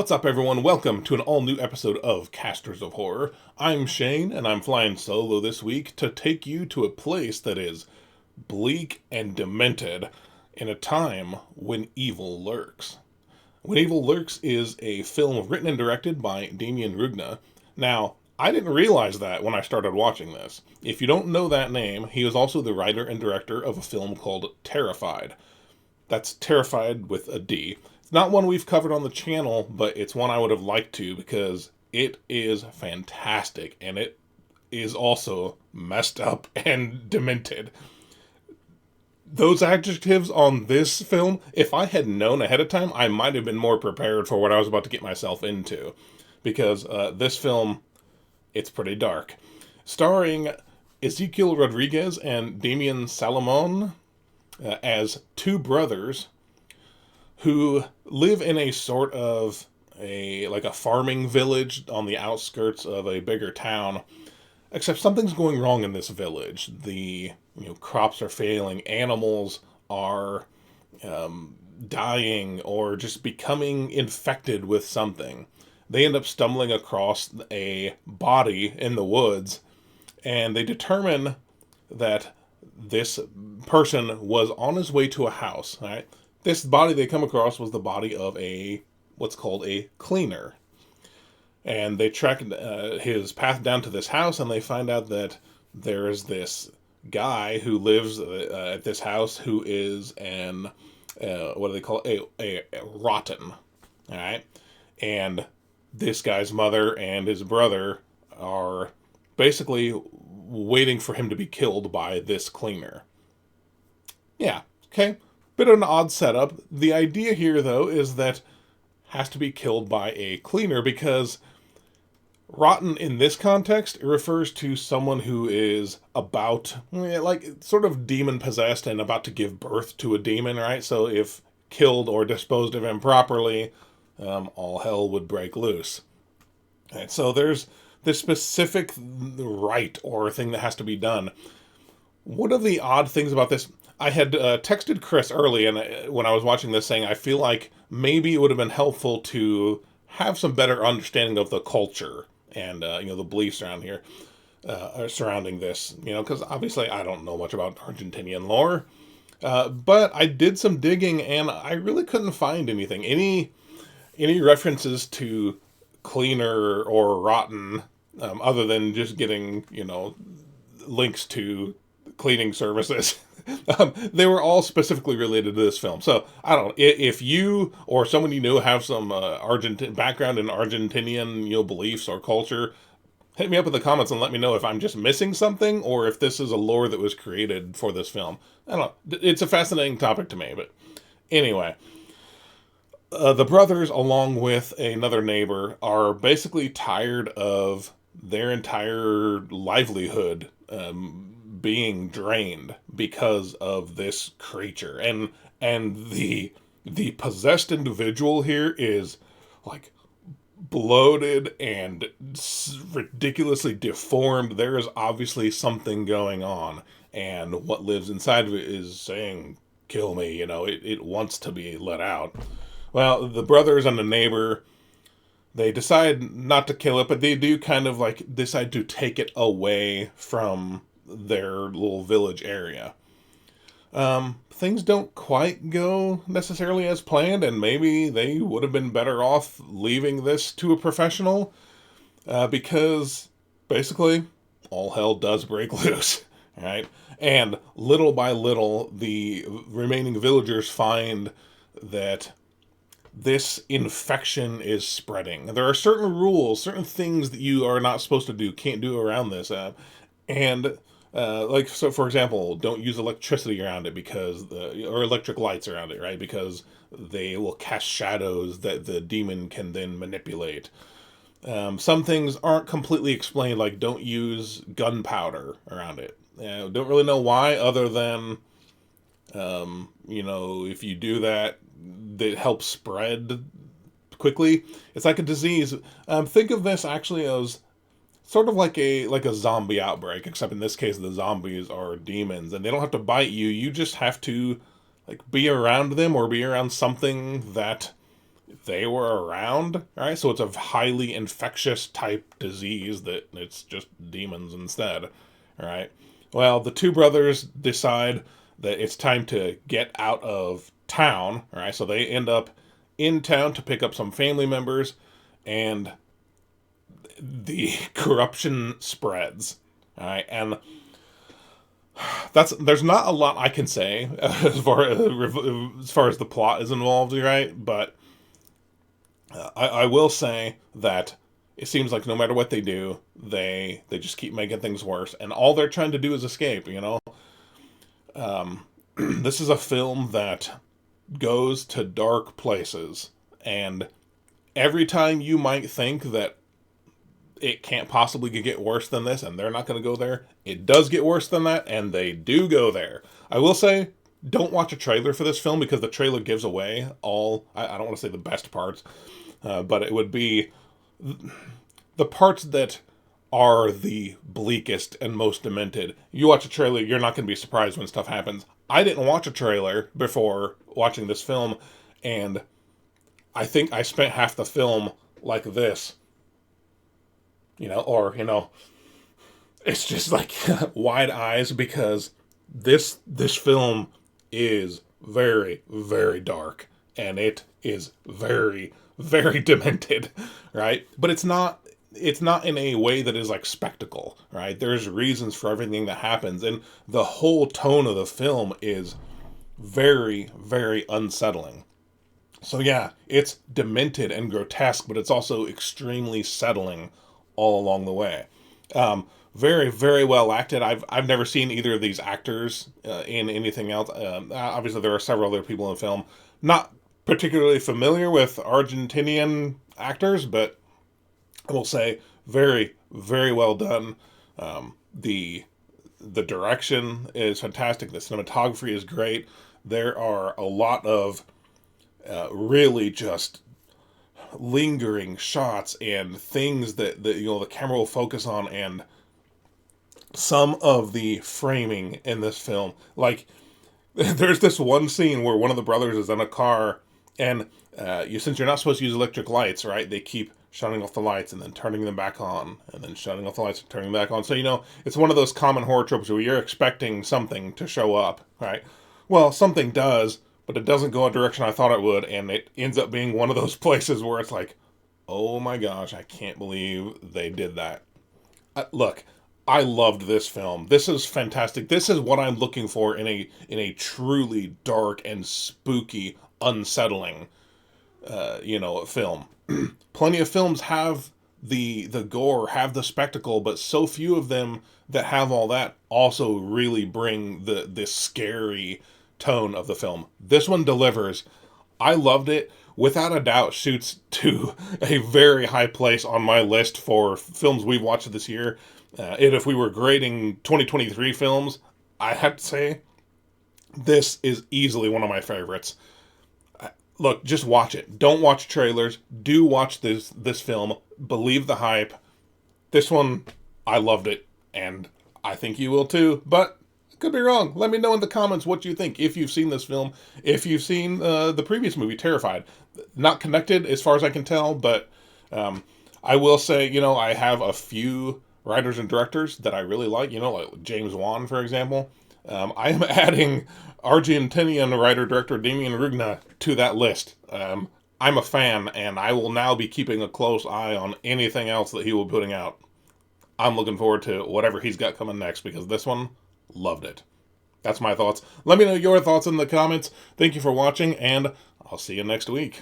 What's up, everyone? Welcome to an all-new episode of Casters of Horror. I'm Shane, and I'm flying solo this week to take you to a place that is bleak and demented in a time when evil lurks. When Evil Lurks is a film written and directed by Damien Rugna. Now, I didn't realize that when I started watching this. If you don't know that name, he is also the writer and director of a film called Terrified. That's Terrified with a D. It's not one we've covered on the channel, but it's one I would have liked to because it is fantastic and it is also messed up and demented. Those adjectives on this film, if I had known ahead of time, I might have been more prepared for what I was about to get myself into. Because this film, it's pretty dark. Starring Ezekiel Rodriguez and Damien Salomon as two brothers who live in a sort of a farming village on the outskirts of a bigger town. Except something's going wrong in this village. The crops are failing, animals are dying or just becoming infected with something. They end up stumbling across a body in the woods, and they determine that this person was on his way to a house, right? This body they come across was the body of what's called a cleaner. And they track his path down to this house, and they find out that there is this guy who lives at this house who is what do they call it? A rotten. All right. And this guy's mother and his brother are basically waiting for him to be killed by this cleaner. Yeah. Okay. Bit of an odd setup. The idea here, though, is that has to be killed by a cleaner because rotten in this context refers to someone who is about, sort of demon possessed and about to give birth to a demon, right? So if killed or disposed of improperly, all hell would break loose. Right, so there's this specific rite or thing that has to be done. One of the odd things about this, I had texted Chris early and when I was watching this saying I feel like maybe it would have been helpful to have some better understanding of the culture and the beliefs around here surrounding this, because obviously I don't know much about Argentinian lore, but I did some digging and I really couldn't find anything, any references to cleaner or rotten, other than just getting links to cleaning services. They were all specifically related to this film. So, I don't know, if you or someone you know have some background in Argentinian beliefs or culture, hit me up in the comments and let me know if I'm just missing something or if this is a lore that was created for this film. I don't know. It's a fascinating topic to me, but anyway. The brothers, along with another neighbor, are basically tired of their entire livelihood being drained because of this creature, and the possessed individual here is like bloated and ridiculously deformed. There is obviously something going on, and what lives inside of it is saying, "Kill me." It wants to be let out. Well, the brothers and the neighbor, they decide not to kill it, but they do kind of decide to take it away from their little village area. Things don't quite go necessarily as planned, and maybe they would have been better off leaving this to a professional, because basically all hell does break loose, right? And little by little, the remaining villagers find that this infection is spreading. There are certain rules, certain things that you are not supposed to do, can't do around this, so for example, don't use electricity around it or electric lights around it, right? Because they will cast shadows that the demon can then manipulate. Some things aren't completely explained, like don't use gunpowder around it. Don't really know why, other than, if you do that, that helps spread quickly. It's like a disease. Think of this actually as sort of like a zombie outbreak, except in this case the zombies are demons and they don't have to bite you. You just have to be around them or be around something that they were around, right? So it's a highly infectious type disease that it's just demons instead, right? Well, the two brothers decide that it's time to get out of town, right? So they end up in town to pick up some family members, and the corruption spreads, right? And there's not a lot I can say as far as the plot is involved, right? But I will say that it seems like no matter what they do, they just keep making things worse, and all they're trying to do is escape. This is a film that goes to dark places, and every time you might think that it can't possibly get worse than this, and they're not going to go there, it does get worse than that, and they do go there. I will say, don't watch a trailer for this film because the trailer gives away all, I don't want to say the best parts, but it would be the parts that are the bleakest and most demented. You watch a trailer, you're not going to be surprised when stuff happens. I didn't watch a trailer before watching this film, and I think I spent half the film like this, it's just like wide eyes, because this film is very, very dark, and it is very, very demented, right? But it's not in a way that is like spectacle, right? There's reasons for everything that happens, and the whole tone of the film is very, very unsettling. So yeah, it's demented and grotesque, but it's also extremely settling all along the way. Very, very well acted. I've never seen either of these actors in anything else. Obviously, there are several other people in the film. Not particularly familiar with Argentinian actors, but I will say very, very well done. The direction is fantastic. The cinematography is great. There are a lot of really just lingering shots and things that the camera will focus on, and some of the framing in this film, like there's this one scene where one of the brothers is in a car, and since you're not supposed to use electric lights, right, they keep shutting off the lights and then turning them back on, and then shutting off the lights and turning them back on. So it's one of those common horror tropes where you're expecting something to show up, right? Well, something does, but it doesn't go a direction I thought it would, and it ends up being one of those places where it's like, oh my gosh, I can't believe they did that. Look, I loved this film. This is fantastic. This is what I'm looking for in a truly dark and spooky, unsettling, film. Plenty of films have the gore, have the spectacle, but so few of them that have all that also really bring the scary tone of the film. This one delivers. I loved it. Without a doubt, shoots to a very high place on my list for films we've watched this year. And if we were grading 2023 films, I have to say this is easily one of my favorites. Look, just watch it. Don't watch trailers. Do watch this film. Believe the hype. This one, I loved it, and I think you will too, but could be wrong. Let me know in the comments what you think, if you've seen this film, if you've seen the previous movie, Terrified. Not connected as far as I can tell, but I will say, I have a few writers and directors that I really like, like James Wan, for example. I am adding Argentinian writer-director Damien Rugna to that list. I'm a fan, and I will now be keeping a close eye on anything else that he will be putting out. I'm looking forward to whatever he's got coming next, because this one, loved it. That's my thoughts. Let me know your thoughts in the comments. Thank you for watching, and I'll see you next week.